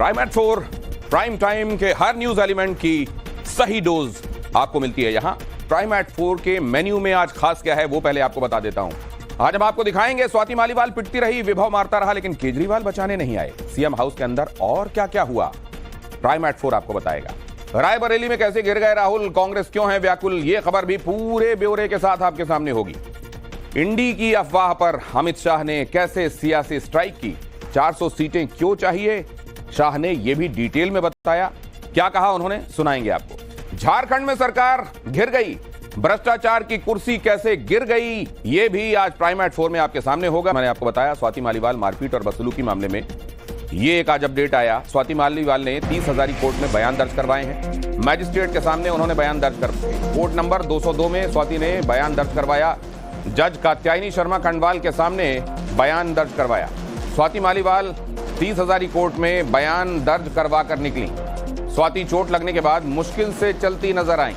TriMet4 prime time के हर news element की सही डोज आपको मिलती है यहां। TriMet4 के मेन्यू में आज खास क्या है वो पहले आपको बता देता हूं। आज हम आपको दिखाएंगे स्वाति मालीवाल पिटती रही, विभव मारता रहा, लेकिन केजरीवाल बचाने नहीं आए। सीएम हाउस के अंदर और क्या क्या हुआ TriMet4 आपको बताएगा। रायबरेली में कैसे गिर गए राहुल, कांग्रेस क्यों है व्याकुल, ये खबर भी पूरे ब्यौरे के साथ आपके सामने होगी। इंडी की अफवाह पर अमित शाह ने कैसे सियासी स्ट्राइक की, 400 सीटें क्यों चाहिए, शाह ने यह भी डिटेल में बताया। क्या कहा उन्होंने सुनाएंगे आपको। झारखंड में सरकार घिर गई, भ्रष्टाचार की कुर्सी कैसे गिर गई, यह भी आज TriMet4 में आपके सामने होगा। मैंने आपको बताया स्वाति मालीवाल मारपीट और बदसलूकी मामले में ये एक आज अपडेट आया। स्वाति मालीवाल ने 30 हजारी कोर्ट में बयान दर्ज करवाए हैं। मैजिस्ट्रेट के सामने उन्होंने बयान दर्ज कर कोर्ट नंबर 202 में स्वाति ने बयान दर्ज करवाया। जज कात्यायनी शर्मा खंडवाल के सामने बयान दर्ज करवाया। स्वाति मालीवाल 30 हजारी कोर्ट में बयान दर्ज करवा कर निकली। स्वाति चोट लगने के बाद मुश्किल से चलती नजर आई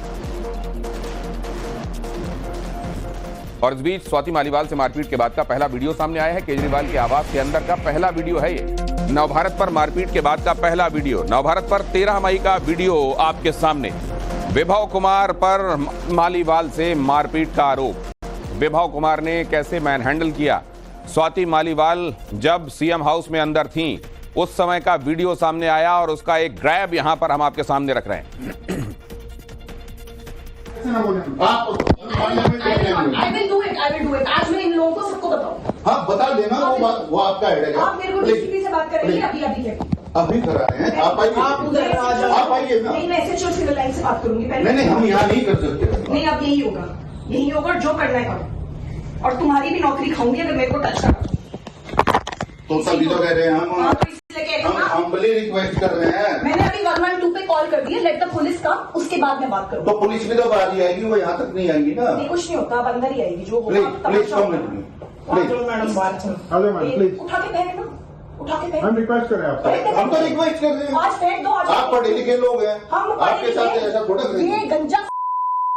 और इस बीच स्वाति मालीवाल से मारपीट के बाद का पहला वीडियो सामने आया है। केजरीवाल के आवास के अंदर का पहला वीडियो है ये। नवभारत पर मारपीट के बाद का पहला वीडियो, नवभारत पर 13 मई का वीडियो आपके सामने। विभव कुमार पर मालीवाल से मारपीट का आरोप। विभव कुमार ने कैसे मैनहैंडल किया। स्वाति मालीवाल जब सीएम हाउस में अंदर थी उस समय का वीडियो सामने आया और उसका एक ग्रैब यहां पर हम आपके सामने रख रहे हैं। I will do it. आज मैं इन लोगों को सबको बताऊं। हाँ बता देना, वो आपका हेडेक है। आप मेरे को डीसीपी से बात करेंगे अभी करा रहे हैं। आप आइए, आप आइए ना। नहीं, मैं एसएचओ सिविल लाइन से बात करूंगी पहले। नहीं हम यहाँ नहीं कर सकते। नहीं, अब यही होगा, जो करना है करो। और तुम्हारी भी नौकरी खाऊंगी अगर मेरे को टच करो। तो तभी तो कह रहे हैं हम बड़े रिक्वेस्ट कर रहे हैं। मैंने अभी 112 पे कॉल कर दिया, लेट द पुलिस का, उसके बाद मैं बात करूँ। तो पुलिस भी तो बाहर ही आएगी, वो यहाँ तक नहीं आएगी ना। नहीं, कुछ नहीं होता, अब अंदर ही आएगी जो होगा। प्लीज कम में मैडम बात प्लीज उठा के पहने ना, उठा के पहने। हम रिक्वेस्ट कर रहे हैं आपसे। हम तो रिक्वेस्ट कर रहे हैं। आज फेंक दो। आप पढ़े लिखे लोग हैं, आपके साथ ऐसा थोड़ा ये गंजा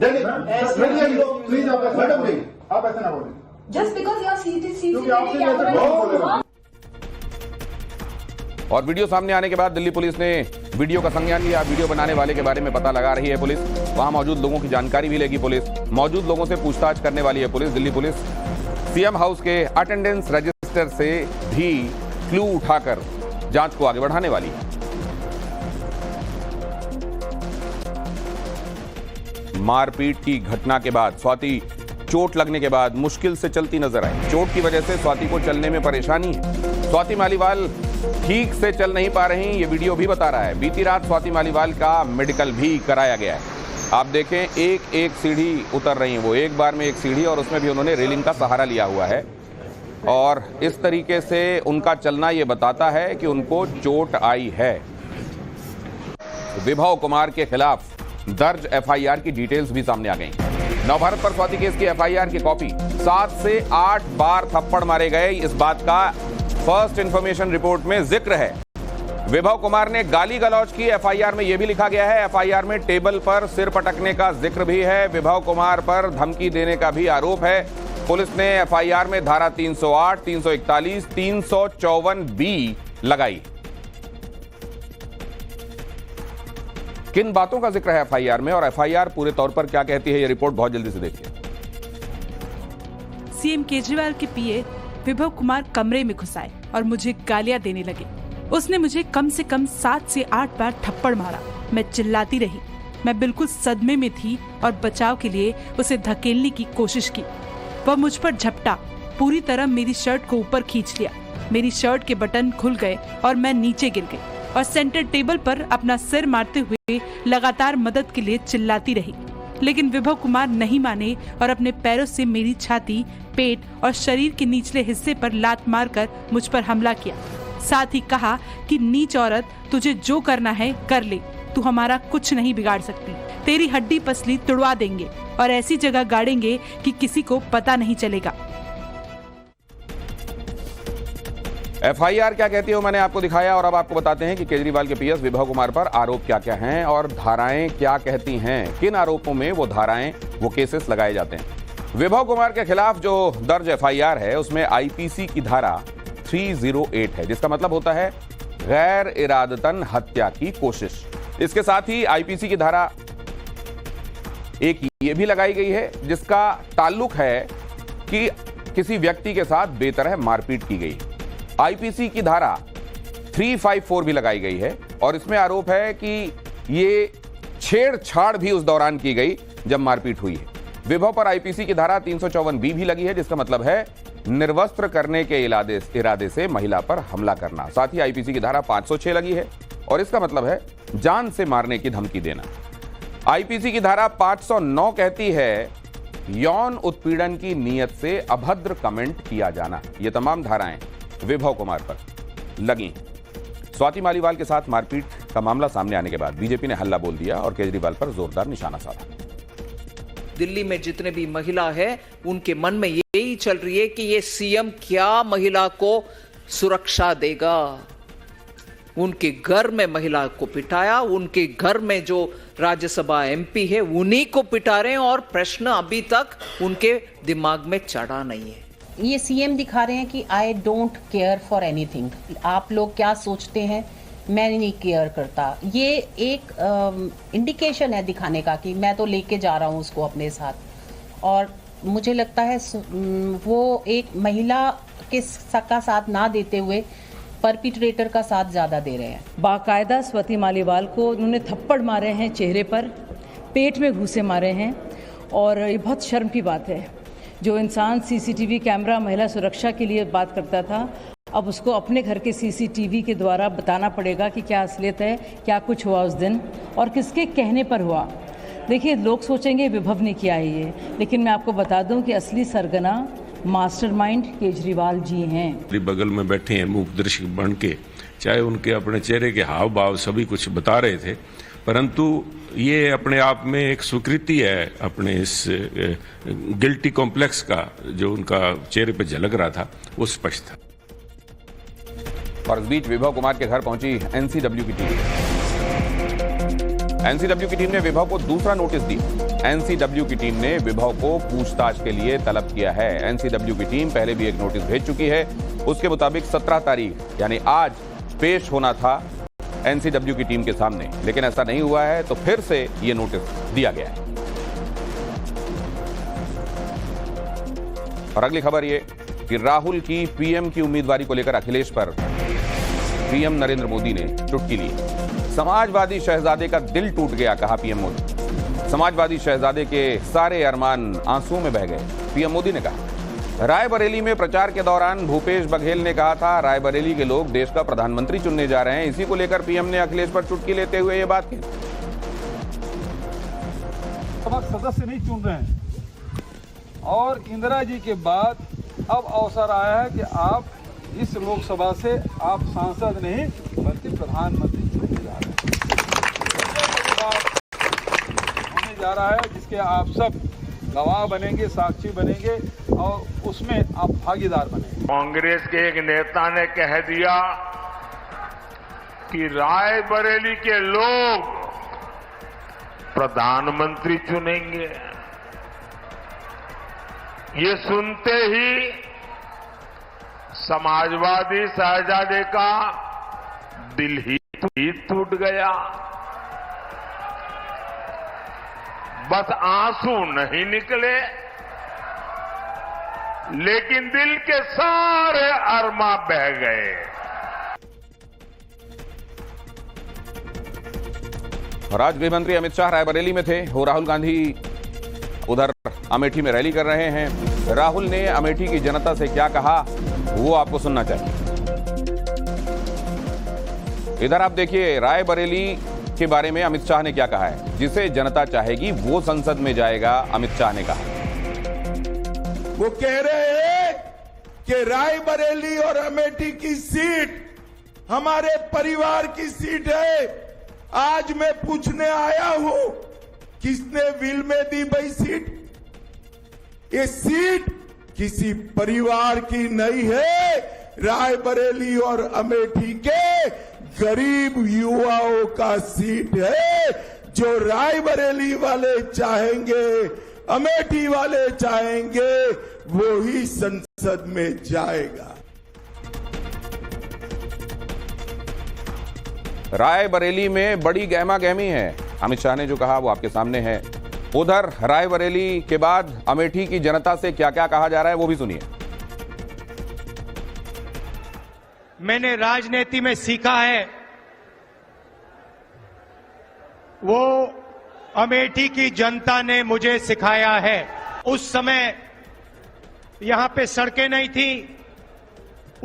प्लीज आप मैडम नहीं, आप ऐसा ना बोलें। Just because you are CCTV और वीडियो सामने आने के बाद दिल्ली पुलिस ने वीडियो का संज्ञान लिया। वीडियो बनाने वाले के बारे में पता लगा रही है पुलिस। वहां मौजूद लोगों की जानकारी भी लेगी पुलिस। मौजूद लोगों से पूछताछ करने वाली है police. Delhi police CM house के अटेंडेंस रजिस्टर से भी क्लू उठाकर जांच को आगे बढ़ाने वाली है। मारपीट की घटना के बाद स्वाति चोट लगने के बाद मुश्किल से चलती नजर आई। चोट की वजह से स्वाति को चलने में परेशानी है। स्वाति मालीवाल ठीक से चल नहीं पा रही, ये वीडियो भी बता रहा है। बीती रात स्वाति मालीवाल का मेडिकल भी कराया गया है। आप देखें एक एक सीढ़ी उतर रही हैं वो, एक बार में एक सीढ़ी, और उसमें भी उन्होंने रेलिंग का सहारा लिया हुआ है। और इस तरीके से उनका चलना ये बताता है कि उनको चोट आई है। विभव कुमार के खिलाफ दर्ज एफआईआर की डिटेल्स भी सामने आ गई। नवभारत पर स्वाति केस की एफआईआर की कॉपी, 7 से 8 बार थप्पड़ मारे गए, इस बात का फर्स्ट इंफॉर्मेशन रिपोर्ट में जिक्र है। विभव कुमार ने गाली गलौज की, एफआईआर में यह भी लिखा गया है। एफआईआर में टेबल पर सिर पटकने का जिक्र भी है। विभव कुमार पर धमकी देने का भी आरोप है। पुलिस ने एफआईआर में धारा 308, 341, 354 बी लगाई। किन बातों का जिक्र है एफआईआर में और एफआईआर पूरे तौर पर क्या कहती है, यह रिपोर्ट बहुत जल्दी से देखिए। सीएम केजरीवाल के पीए विभव कुमार कमरे में घुस आए और मुझे गालियां देने लगे। उसने मुझे कम से कम 7 से 8 बार थप्पड़ मारा। मैं चिल्लाती रही। मैं बिल्कुल सदमे में थी और बचाव के लिए उसे धकेलने की कोशिश की। वह मुझ पर झपटा, पूरी तरह मेरी शर्ट को ऊपर खींच लिया। मेरी शर्ट के बटन खुल गए और मैं नीचे गिर गई और सेंटर टेबल पर अपना सिर मारते हुए लगातार मदद के लिए चिल्लाती रही। लेकिन विभव कुमार नहीं माने और अपने पैरों से मेरी छाती, पेट और शरीर के निचले हिस्से पर लात मारकर मुझ पर हमला किया। साथ ही कहा कि नीच औरत, तुझे जो करना है कर ले, तू हमारा कुछ नहीं बिगाड़ सकती। तेरी हड्डी पसली तुड़वा देंगे और ऐसी जगह गाड़ेंगे कि किसी को पता नहीं चलेगा। एफआईआर क्या कहती है मैंने आपको दिखाया और अब आपको बताते हैं कि केजरीवाल के पीएस विभव कुमार पर आरोप क्या क्या हैं और धाराएं क्या कहती हैं। किन आरोपों में वो धाराएं, वो केसेस लगाए जाते हैं। विभव कुमार के खिलाफ जो दर्ज एफआईआर है उसमें आईपीसी की धारा 308 है, जिसका मतलब होता है गैर इरादतन हत्या की कोशिश। इसके साथ ही आईपीसी की धारा एक ये भी लगाई गई है जिसका ताल्लुक है कि किसी व्यक्ति के साथ बेतरह मारपीट की गई। आईपीसी की धारा 354 भी लगाई गई है और इसमें आरोप है कि ये छेड़छाड़ भी उस दौरान की गई जब मारपीट हुई है। विभव पर आईपीसी की धारा 354 भी लगी है जिसका मतलब है निर्वस्त्र करने के इरादे से महिला पर हमला करना। साथ ही आईपीसी की धारा 506 लगी है और इसका मतलब है जान से मारने की धमकी देना। आईपीसी की धारा 509 कहती है यौन उत्पीड़न की नीयत से अभद्र कमेंट किया जाना। ये तमाम धाराएं विभव कुमार पर लगी। स्वाति मालीवाल के साथ मारपीट का मामला सामने आने के बाद बीजेपी ने हल्ला बोल दिया और केजरीवाल पर जोरदार निशाना साधा। दिल्ली में जितने भी महिला है उनके मन में यही चल रही है कि ये सीएम क्या महिला को सुरक्षा देगा। उनके घर में महिला को पिटाया, उनके घर में जो राज्यसभा एमपी है उन्हीं को पिटा रहे हैं और प्रश्न अभी तक उनके दिमाग में चढ़ा नहीं है। ये सीएम दिखा रहे हैं कि I don't care for anything. आप लोग क्या सोचते हैं मैं नहीं केयर करता। ये एक इंडिकेशन है दिखाने का कि मैं तो लेके जा रहा हूँ उसको अपने साथ। और मुझे लगता है वो एक महिला के का साथ ना देते हुए परपिट्रेटर का साथ ज़्यादा दे रहे हैं। बाकायदा स्वाति मालीवाल को उन्होंने थप्पड़ मारे हैं, चेहरे पर, पेट में घूसे मारे हैं। और ये बहुत शर्म की बात है। जो इंसान सीसीटीवी कैमरा महिला सुरक्षा के लिए बात करता था अब उसको अपने घर के सीसीटीवी के द्वारा बताना पड़ेगा कि क्या असलियत है, क्या कुछ हुआ उस दिन और किसके कहने पर हुआ। देखिए, लोग सोचेंगे विभव ने किया है ये, लेकिन मैं आपको बता दूं कि असली सरगना मास्टरमाइंड केजरीवाल जी हैं। बगल में बैठे हैं मूक दर्शक बन के, चाहे उनके अपने चेहरे के हाव भाव सभी कुछ बता रहे थे, परंतु ये अपने आप में एक स्वीकृति है अपने इस गिल्टी कॉम्प्लेक्स का जो उनका चेहरे पे झलक रहा था वो स्पष्ट था। और इस बीच विभव कुमार के घर पहुंची एनसीडब्ल्यू की टीम। एनसीडब्ल्यू की टीम ने विभव को दूसरा नोटिस दी। एनसीडब्ल्यू की टीम ने विभव को पूछताछ के लिए तलब किया है। एनसीडब्ल्यू की टीम पहले भी एक नोटिस भेज चुकी है। उसके मुताबिक 17 तारीख यानी आज पेश होना था एनसीडब्ल्यू की टीम के सामने, लेकिन ऐसा नहीं हुआ है तो फिर से ये नोटिस दिया गया है। और अगली खबर ये कि राहुल की पीएम की उम्मीदवारी को लेकर अखिलेश पर पीएम नरेंद्र मोदी ने चुटकी ली। समाजवादी शहजादे का दिल टूट गया, कहा पीएम मोदी। समाजवादी शहजादे के सारे अरमान आंसुओं में बह गए, पीएम मोदी ने कहा। रायबरेली में प्रचार के दौरान भूपेश बघेल ने कहा था रायबरेली के लोग देश का प्रधानमंत्री चुनने जा रहे हैं। इसी को लेकर पीएम ने अखिलेश पर चुटकी लेते हुए ये बात कही। सदस्य नहीं चुन रहे हैं और इंदिरा जी के बाद अब अवसर आया है कि आप इस लोकसभा से आप सांसद नहीं बल्कि प्रधानमंत्री चुने जा रहे हैं। होने जा रहा है जिसके आप सब गवाह बनेंगे, साक्षी बनेंगे और उसमें आप भागीदार बनेंगे। कांग्रेस के एक नेता ने कह दिया कि रायबरेली के लोग प्रधानमंत्री चुनेंगे। ये सुनते ही समाजवादी शहजादे का दिल ही टूट गया। बस आंसू नहीं निकले, लेकिन दिल के सारे अरमा बह गए। और आज गृह मंत्री अमित शाह रायबरेली में थे। वो राहुल गांधी उधर अमेठी में रैली कर रहे हैं। राहुल ने अमेठी की जनता से क्या कहा वो आपको सुनना चाहिए। इधर आप देखिए रायबरेली के बारे में अमित शाह ने क्या कहा है। जिसे जनता चाहेगी वो संसद में जाएगा, अमित शाह ने कहा। वो कह रहे हैं कि रायबरेली और अमेठी की सीट हमारे परिवार की सीट है। आज मैं पूछने आया हूं किसने विल में दी भाई सीट? ये सीट किसी परिवार की नहीं है, रायबरेली और अमेठी के गरीब युवाओं का सीट है। जो रायबरेली वाले चाहेंगे, अमेठी वाले चाहेंगे, वो ही संसद में जाएगा। रायबरेली में बड़ी गहमा गहमी है। अमित शाह ने जो कहा वो आपके सामने है। उधर रायबरेली के बाद अमेठी की जनता से क्या क्या कहा जा रहा है वो भी सुनिए। मैंने राजनीति में सीखा है वो अमेठी की जनता ने मुझे सिखाया है। उस समय यहां पे सड़कें नहीं थी,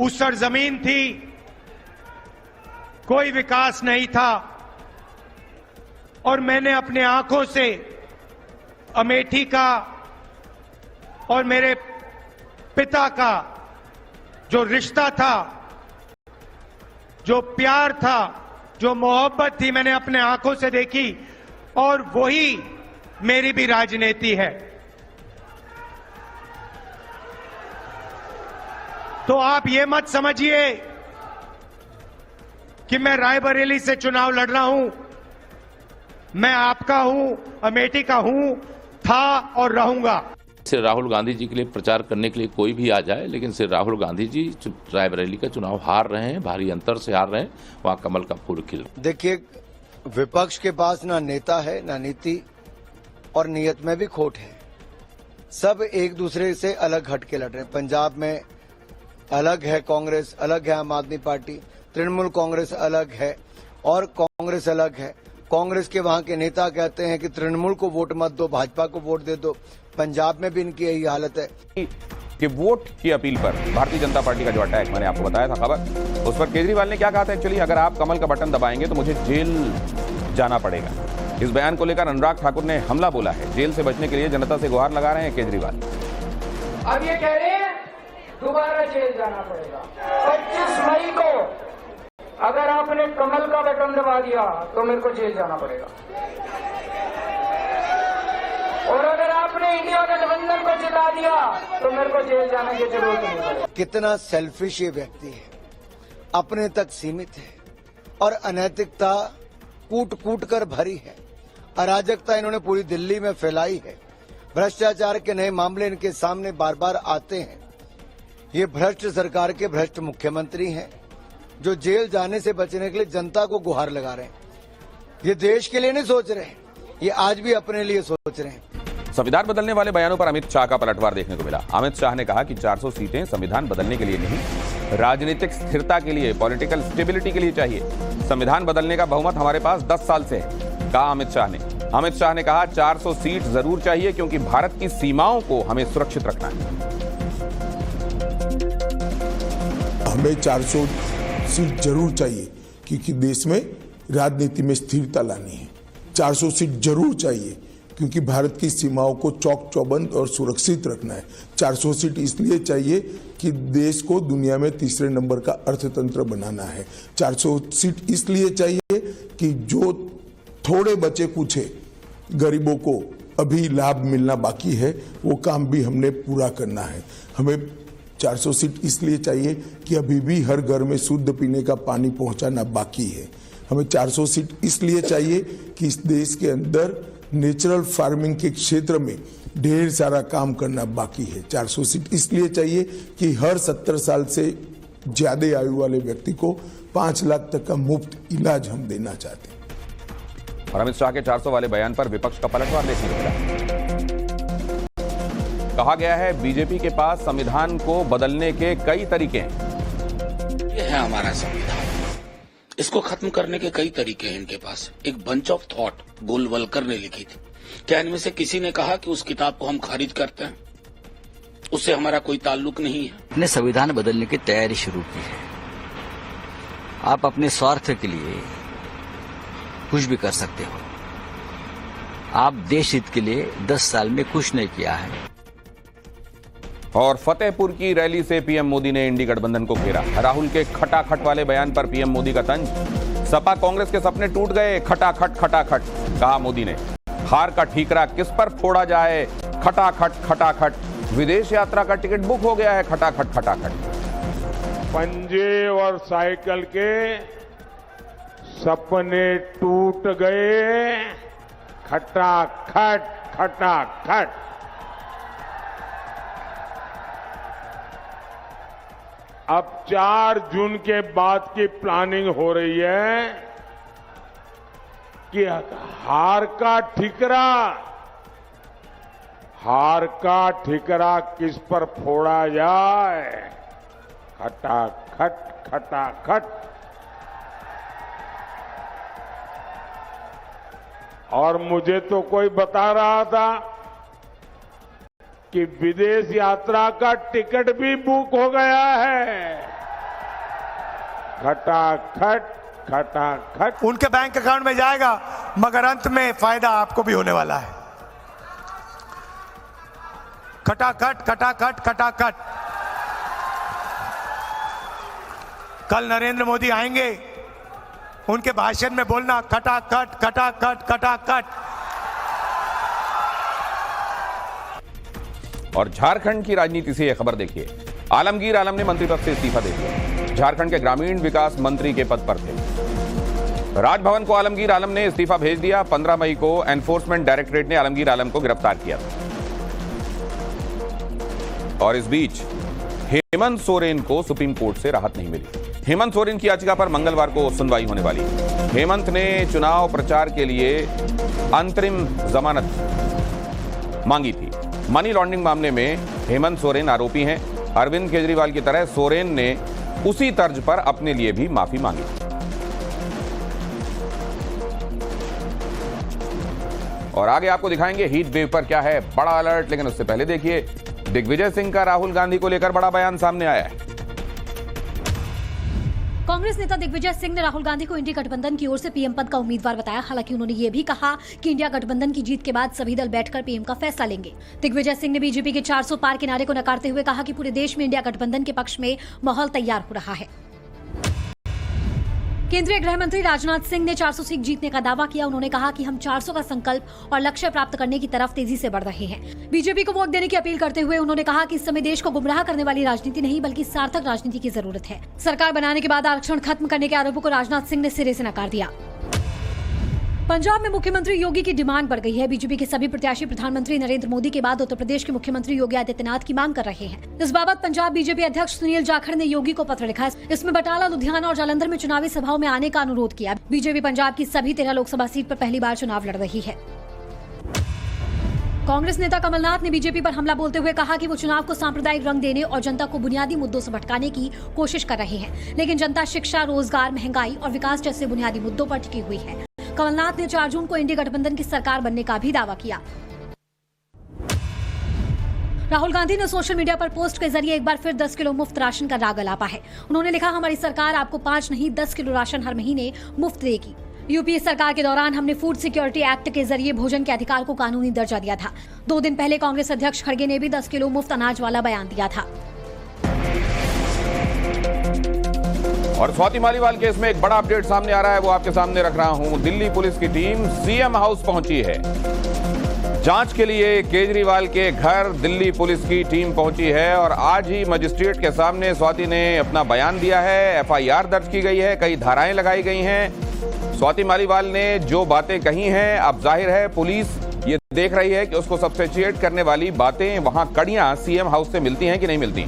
ऊसर जमीन थी, कोई विकास नहीं था और मैंने अपने आंखों से अमेठी का और मेरे पिता का जो रिश्ता था, जो प्यार था, जो मोहब्बत थी, मैंने अपने आंखों से देखी और वही मेरी भी राजनीति है। तो आप ये मत समझिए कि मैं रायबरेली से चुनाव लड़ रहा हूं। मैं आपका हूं, अमेठी का हूं, था और रहूंगा। श्री राहुल गांधी जी के लिए प्रचार करने के लिए कोई भी आ जाए, लेकिन श्री राहुल गांधी जी रायबरेली का चुनाव हार रहे हैं, भारी अंतर से हार रहे हैं। वहां कमल का फूल खिल। देखिए, विपक्ष के पास ना नेता है, ना नीति और नीयत में भी खोट है। सब एक दूसरे से अलग हट के लड़ रहे हैं। पंजाब में अलग है कांग्रेस, अलग है आम आदमी पार्टी, तृणमूल कांग्रेस अलग है और कांग्रेस अलग है। कांग्रेस के वहां के नेता कहते हैं कि तृणमूल को वोट मत दो, भाजपा को वोट दे दो। पंजाब में भी इनकी यही हालत है कि वोट की अपील पर भारतीय जनता पार्टी का जो अटैक मैंने आपको बताया था खबर, उस पर केजरीवाल ने क्या कहा था एक्चुअली, अगर आप कमल का बटन दबाएंगे तो मुझे जेल जाना पड़ेगा। इस बयान को लेकर अनुराग ठाकुर ने हमला बोला है। जेल से बचने के लिए जनता से गुहार लगा रहे हैं केजरीवाल। अब ये कह रहे हैं दोबारा जेल जाना पड़ेगा। 25 मई को अगर आपने कमल का बटन दबा दिया तो मेरे को जेल जाना पड़ेगा, और अगर आपने इंडिया गठबंधन को जिता दिया तो मेरे को जेल जाने की जरूरत नहीं पड़ेगी। कितना सेल्फिश ये व्यक्ति है, अपने तक सीमित है और अनैतिकता कूट कूट कर भरी है। अराजकता इन्होंने पूरी दिल्ली में फैलाई है। भ्रष्टाचार के नए मामले इनके सामने बार बार आते हैं। ये भ्रष्ट सरकार के भ्रष्ट मुख्यमंत्री हैं जो जेल जाने से बचने के लिए जनता को गुहार लगा रहे हैं। ये देश के लिए नहीं सोच रहे, ये आज भी अपने लिए सोच रहे हैं। संविधान बदलने वाले बयानों पर अमित शाह का पलटवार देखने को मिला। अमित शाह ने कहा कि 400 सीटें संविधान बदलने के लिए नहीं, राजनीतिक स्थिरता के लिए, पॉलिटिकल स्टेबिलिटी के लिए चाहिए। संविधान बदलने का बहुमत हमारे पास 10 साल से है, कहा अमित शाह ने। अमित शाह ने कहा 400 सीट जरूर चाहिए क्योंकि भारत की सीमाओं को हमें सुरक्षित रखना है। हमें 400 सीट जरूर चाहिए क्योंकि देश में राजनीति में स्थिरता लानी है। 400 सीट जरूर चाहिए क्योंकि भारत की सीमाओं को चौक चौबंद और सुरक्षित रखना है। 400 सीट इसलिए चाहिए कि देश को दुनिया में तीसरे नंबर का अर्थतंत्र बनाना है। 400 सीट इसलिए चाहिए कि जो थोड़े बचे कुछ गरीबों को अभी लाभ मिलना बाकी है, वो काम भी हमने पूरा करना है। हमें 400 सीट इसलिए चाहिए कि अभी भी हर घर में शुद्ध पीने का पानी पहुंचाना बाकी है। हमें 400 सीट इसलिए चाहिए कि इस देश के अंदर नेचुरल फार्मिंग के क्षेत्र में ढेर सारा काम करना बाकी है। 400 सीट इसलिए चाहिए कि हर 70 साल से ज्यादा आयु वाले व्यक्ति को 5 लाख तक का मुफ्त इलाज हम देना चाहते हैं। और अमित शाह के 400 वाले बयान पर विपक्ष का पलटवार देखने को मिला। कहा गया है बीजेपी के पास संविधान को बदलने के कई तरीके हैं। ये है हमारा संविधान, इसको खत्म करने के कई तरीके हैं इनके पास। एक बंच ऑफ थॉट गोलवलकर ने लिखी थी। क्या इनमें से किसी ने कहा कि उस किताब को हम खारिज करते हैं? उससे हमारा कोई ताल्लुक नहीं है। अपने संविधान बदलने की तैयारी शुरू की है। आप अपने स्वार्थ के लिए कुछ भी कर सकते हो। आप देश हित के लिए 10 साल में कुछ नहीं किया है। और फतेहपुर की रैली से पीएम मोदी ने इंडी गठबंधन को घेरा। राहुल के खटाखट वाले बयान पर पीएम मोदी का तंज। सपा कांग्रेस के सपने टूट गए, खटाखट खटाखट, कहा मोदी ने। हार का ठीकरा किस पर फोड़ा जाए, खटाखट खटाखट। विदेश यात्रा का टिकट बुक हो गया है, खटाखट खटाखट। पंजे और साइकिल के सपने टूट गए, खटाखट खटाखट। अब 4 जून के बाद की प्लानिंग हो रही है कि हार का ठिकरा किस पर फोड़ा जाए। खटाखट खटाखट। और मुझे तो कोई बता रहा था कि विदेश यात्रा का टिकट भी बुक हो गया है। खटाखट खटाखट। उनके बैंक अकाउंट में जाएगा, मगर अंत में फायदा आपको भी होने वाला है। खटाखट खटाखट खटाखट। कल नरेंद्र मोदी आएंगे, उनके भाषण में बोलना खटाखट खटाखट खटाखट। और झारखंड की राजनीति से यह खबर देखिए, आलमगीर आलम ने मंत्री पद से इस्तीफा दे दिया। झारखंड के ग्रामीण विकास मंत्री के पद पर थे। राजभवन को आलमगीर आलम ने इस्तीफा भेज दिया। 15 मई को एनफोर्समेंट डायरेक्टरेट ने आलमगीर आलम को गिरफ्तार किया था। और इस बीच हेमंत सोरेन को सुप्रीम कोर्ट से राहत नहीं मिली। हेमंत सोरेन की याचिका पर मंगलवार को सुनवाई होने वाली है। हेमंत ने चुनाव प्रचार के लिए अंतरिम जमानत मांगी थी। मनी लॉन्ड्रिंग मामले में हेमंत सोरेन आरोपी हैं। अरविंद केजरीवाल की तरह सोरेन ने उसी तर्ज पर अपने लिए भी माफी मांगी। और आगे आपको दिखाएंगे हीट वेव पर क्या है बड़ा अलर्ट, लेकिन उससे पहले देखिए दिग्विजय सिंह का राहुल गांधी को लेकर बड़ा बयान सामने आया है। कांग्रेस नेता दिग्विजय सिंह ने राहुल गांधी को इंडिया गठबंधन की ओर से पीएम पद का उम्मीदवार बताया। हालांकि उन्होंने ये भी कहा कि इंडिया गठबंधन की जीत के बाद सभी दल बैठकर पीएम का फैसला लेंगे। दिग्विजय सिंह ने बीजेपी के 400 पार के नारे को नकारते हुए कहा कि पूरे देश में इंडिया गठबंधन के पक्ष में माहौल तैयार हो रहा है। केंद्रीय गृह मंत्री राजनाथ सिंह ने 400 सीट जीतने का दावा किया। उन्होंने कहा कि हम 400 का संकल्प और लक्ष्य प्राप्त करने की तरफ तेजी से बढ़ रहे हैं। बीजेपी को वोट देने की अपील करते हुए उन्होंने कहा कि इस समय देश को गुमराह करने वाली राजनीति नहीं बल्कि सार्थक राजनीति की जरूरत है। सरकार बनाने के बाद आरक्षण खत्म करने के आरोपों को राजनाथ सिंह ने सिरे से नकार दिया। पंजाब में मुख्यमंत्री योगी की डिमांड बढ़ गई है। बीजेपी के सभी प्रत्याशी प्रधानमंत्री नरेंद्र मोदी के बाद उत्तर प्रदेश के मुख्यमंत्री योगी आदित्यनाथ की मांग कर रहे हैं। इस बाबत पंजाब बीजेपी अध्यक्ष सुनील जाखड़ ने योगी को पत्र लिखा। इसमें बटाला, लुधियाना और जालंधर में चुनावी सभाओं में आने का अनुरोध किया। बीजेपी पंजाब की सभी 13 लोकसभा सीट पर पहली बार चुनाव लड़ रही है। कांग्रेस नेता कमलनाथ ने बीजेपी पर हमला बोलते हुए कहा कि वो चुनाव को सांप्रदायिक रंग देने और जनता को बुनियादी मुद्दों से भटकाने की कोशिश कर रहे हैं, लेकिन जनता शिक्षा, रोजगार, महंगाई और विकास जैसे बुनियादी मुद्दों पर टिकी हुई है। कमलनाथ ने 4 जून को इंडिया गठबंधन की सरकार बनने का भी दावा किया। राहुल गांधी ने सोशल मीडिया पर पोस्ट के जरिए एक बार फिर 10 किलो मुफ्त राशन का राग अलापा है। उन्होंने लिखा, हमारी सरकार आपको 5 नहीं 10 किलो राशन हर महीने मुफ्त देगी। यूपीए सरकार के दौरान हमने फूड सिक्योरिटी एक्ट के जरिए भोजन के अधिकार को कानूनी दर्जा दिया था। 2 दिन पहले कांग्रेस अध्यक्ष खड़गे ने भी 10 किलो मुफ्त अनाज वाला बयान दिया था। और स्वाति मालीवाल केस में एक बड़ा अपडेट सामने आ रहा है, वो आपके सामने रख रहा हूं। दिल्ली पुलिस की टीम सीएम हाउस पहुंची है। जांच के लिए केजरीवाल के घर दिल्ली पुलिस की टीम पहुंची है और आज ही मजिस्ट्रेट के सामने स्वाति ने अपना बयान दिया है। एफआईआर दर्ज की गई है, कई धाराएं लगाई गई हैं। स्वाति मालीवाल ने जो बातें कही हैं, अब जाहिर है पुलिस ये देख रही है कि उसको सब्स्टिट्यूट करने वाली बातें, वहां कड़ियां सीएम हाउस से मिलती हैं कि नहीं मिलती।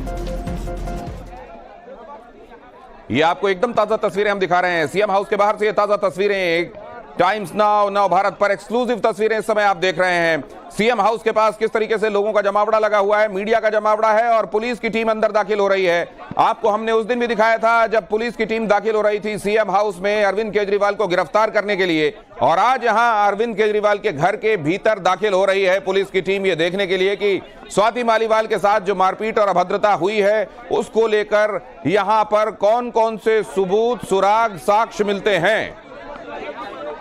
ये आपको एकदम ताजा तस्वीरें हम दिखा रहे हैं सीएम हाउस के बाहर से। ये ताजा तस्वीरें टाइम्स नाउ, नव भारत पर एक्सक्लूसिव तस्वीरें इस समय आप देख रहे हैं। सीएम हाउस के पास किस तरीके से लोगों का जमावड़ा लगा हुआ है, मीडिया का जमावड़ा है और पुलिस की टीम अंदर दाखिल हो रही है। आपको हमने उस दिन भी दिखाया था जब पुलिस की टीम दाखिल हो रही थी सीएम हाउस में अरविंद केजरीवाल को गिरफ्तार करने के लिए, और आज यहां अरविंद केजरीवाल के घर के भीतर दाखिल हो रही है पुलिस की टीम, ये देखने के लिए कि स्वाति मालीवाल के साथ जो मारपीट और अभद्रता हुई है उसको लेकर यहां पर कौन कौन से सबूत, सुराग, साक्ष्य मिलते हैं।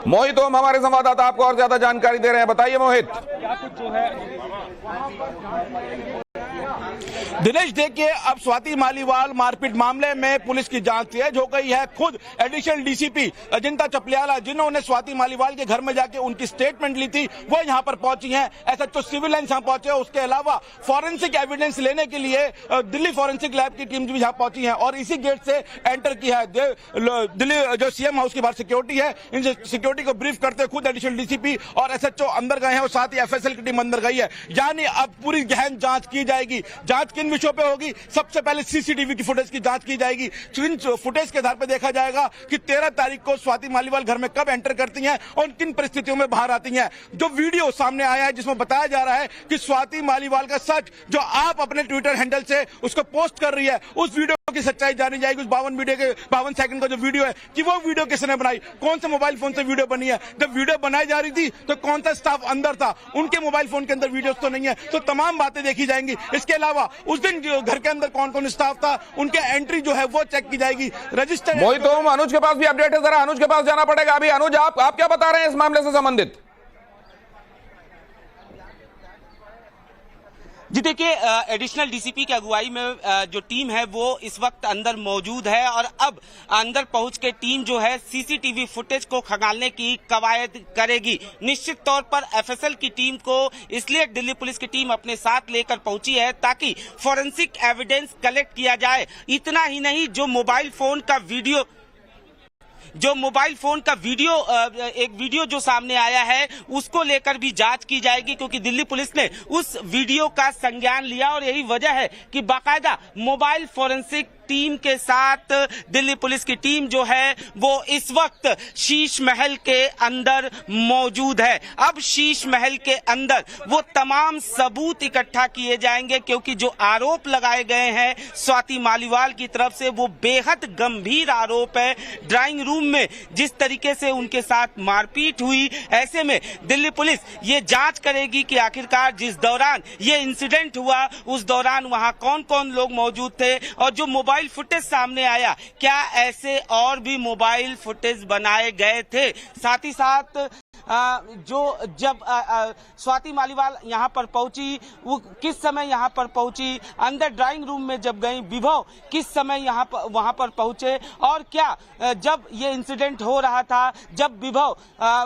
मोहित ओम हमारे संवाददाता आपको और ज्यादा जानकारी दे रहे हैं, बताइए मोहित। दिनेश, देखिए अब स्वाति मालीवाल मारपीट मामले में पुलिस की जांच तेज हो गई है। खुद एडिशनल डीसीपी अजिंता चपलियाला, जिन्होंने स्वाति मालीवाल के घर में जाके उनकी स्टेटमेंट ली थी, वो यहां पर पहुंची हैं। एसएचओ सिविल लाइंस यहां पहुंचे। उसके अलावा फॉरेंसिक एविडेंस लेने के लिए दिल्ली फॉरेंसिक लैब की टीम भी यहां पहुंची है और इसी गेट से एंटर किया है। दिल्ली जो सीएम हाउस की बाहर सिक्योरिटी है, इन सिक्योरिटी को ब्रीफ करते खुद एडिशनल डीसीपी और एसएचओ अंदर गए हैं और साथ ही एफएसएल की टीम अंदर गई है। यानी अब पूरी गहन जांच की जाएगी। जांच के किन विषयों पे होगी? सबसे पहले सीसीटीवी की फुटेज की जांच की जाएगी। इन फुटेज के आधार पर देखा जाएगा कि 13 तारीख को स्वाति मालीवाल घर में कब एंटर करती हैं और किन परिस्थितियों में बाहर आती हैं। जो वीडियो सामने आया है जिसमें बताया जा रहा है कि स्वाति मालीवाल का सच जो आप अपने ट्विटर हैंडल से उसको पोस्ट कर रही है, उस वीडियो की सच्चाई जानी जाएगी। उस 52 सेकंड का जो वीडियो है कि वो वीडियो किसने बनाई, कौन से मोबाइल फोन से वीडियो बनी है, जब वीडियो बनाई जा रही थी तो कौन सा स्टाफ अंदर था, उनके मोबाइल फोन के अंदर वीडियोस तो नहीं है। तो तमाम बातें देखी जाएंगी। इसके अलावा उस दिन जो घर के अंदर कौन कौन स्टाफ था, उनके एंट्री जो है वो चेक की जाएगी। रजिस्टर मोहित, तो अनुज के पास भी अपडेट है, जरा अनुज के पास जाना पड़ेगा। अभी अनुज, आप क्या बता रहे हैं इस मामले से संबंधित? जी देखिए, एडिशनल डीसीपी की अगुवाई में जो टीम है वो इस वक्त अंदर मौजूद है और अब अंदर पहुंच के टीम जो है सीसीटीवी फुटेज को खंगालने की कवायद करेगी। निश्चित तौर पर एफएसएल की टीम को इसलिए दिल्ली पुलिस की टीम अपने साथ लेकर पहुंची है ताकि फॉरेंसिक एविडेंस कलेक्ट किया जाए। इतना ही नहीं, जो मोबाइल फोन का एक वीडियो जो सामने आया है उसको लेकर भी जांच की जाएगी, क्योंकि दिल्ली पुलिस ने उस वीडियो का संज्ञान लिया और यही वजह है कि बाकायदा मोबाइल फॉरेंसिक टीम के साथ दिल्ली पुलिस की टीम जो है वो इस वक्त शीश महल के अंदर मौजूद है। अब शीश महल के अंदर वो तमाम सबूत इकट्ठा किए जाएंगे, क्योंकि जो आरोप लगाए गए हैं स्वाति मालीवाल की तरफ से वो बेहद गंभीर आरोप है। ड्राइंग रूम में जिस तरीके से उनके साथ मारपीट हुई, ऐसे में दिल्ली पुलिस ये जांच करेगी कि आखिरकार जिस दौरान ये इंसिडेंट हुआ उस दौरान वहां कौन कौन लोग मौजूद थे और जो मोबाइल फुटेज सामने आया क्या ऐसे और भी मोबाइल फुटेज बनाए गए थे। साथ ही साथ जब स्वाति मालीवाल यहाँ पर पहुंची वो किस समय यहाँ पर पहुंची, अंदर ड्राइंग रूम में जब गई विभव किस समय वहां पर पहुंचे और क्या जब ये इंसिडेंट हो रहा था, जब विभव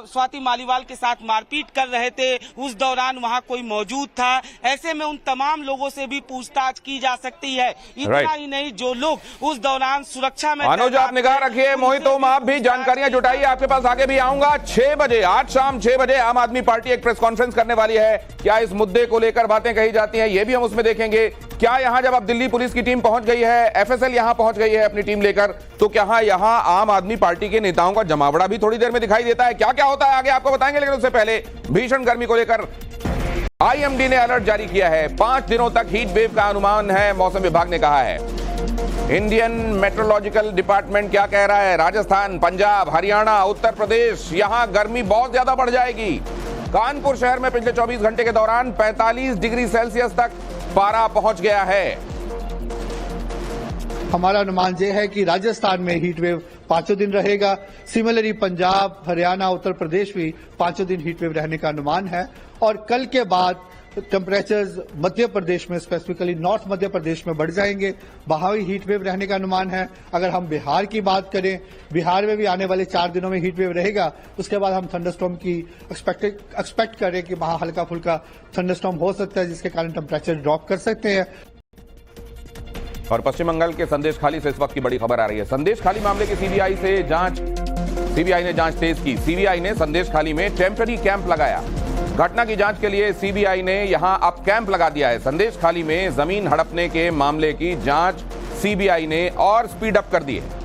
स्वाति मालीवाल के साथ मारपीट कर रहे थे उस दौरान वहां कोई मौजूद था। ऐसे में उन तमाम लोगों से भी पूछताछ की जा सकती है। इतना ही नहीं, जो लोग उस दौरान सुरक्षा में अनुज, आप निगाह रखिए। मोहित, आप भी जानकारियां जुटाइए, आपके पास आगे भी आऊंगा। 6 बजे आज शाम 6 बजे आम आदमी पार्टी एक प्रेस कॉन्फ्रेंस करने वाली है। क्या इस मुद्दे को लेकर बातें कही जाती हैं ये भी हम उसमें देखेंगे। क्या यहां जब अब दिल्ली पुलिस की टीम पहुंच गई है, एफएसएल यहां पहुंच गई है अपनी टीम लेकर, तो क्या यहां आम आदमी पार्टी के नेताओं का जमावड़ा भी थोड़ी देर में दिखाई देता है? क्या क्या होता है आगे आपको बताएंगे, लेकिन उससे पहले भीषण गर्मी को लेकर आईएमडी ने अलर्ट जारी किया है। 5 दिनों तक हीट वेव का अनुमान है, मौसम विभाग ने कहा है। इंडियन मेट्रोलॉजिकल डिपार्टमेंट क्या कह रहा है? राजस्थान, पंजाब, हरियाणा, उत्तर प्रदेश, यहां गर्मी बहुत ज्यादा बढ़ जाएगी। कानपुर शहर में पिछले 24 घंटे के दौरान 45 डिग्री सेल्सियस तक पारा पहुंच गया है। हमारा अनुमान यह है कि राजस्थान में हीट वेव 5 दिन रहेगा। सिमिलरली पंजाब, हरियाणा, उत्तर प्रदेश भी 5 दिन हीट वेव रहने का अनुमान है। और कल के बाद टेम्परेचर्स मध्य प्रदेश में, स्पेसिफिकली नॉर्थ मध्य प्रदेश में बढ़ जाएंगे, वहां भी हीट वेव रहने का अनुमान है। अगर हम बिहार की बात करें, बिहार में भी आने वाले 4 दिनों में हीट वेव रहेगा। उसके बाद हम थंडरस्टॉर्म की एक्सपेक्ट करें कि वहां हल्का फुल्का थंडरस्टॉर्म हो सकता है, जिसके कारण टेम्परेचर ड्रॉप कर सकते हैं। और पश्चिम बंगाल के संदेशखाली से इस वक्त की बड़ी खबर आ रही है। संदेशखाली मामले की सीबीआई ने जांच तेज की। सीबीआई ने संदेशखाली में टेम्पररी कैंप लगाया। घटना की जांच के लिए सीबीआई ने यहां अब कैंप लगा दिया है। संदेशखाली में जमीन हड़पने के मामले की जांच सीबीआई ने और स्पीड अप कर दी है।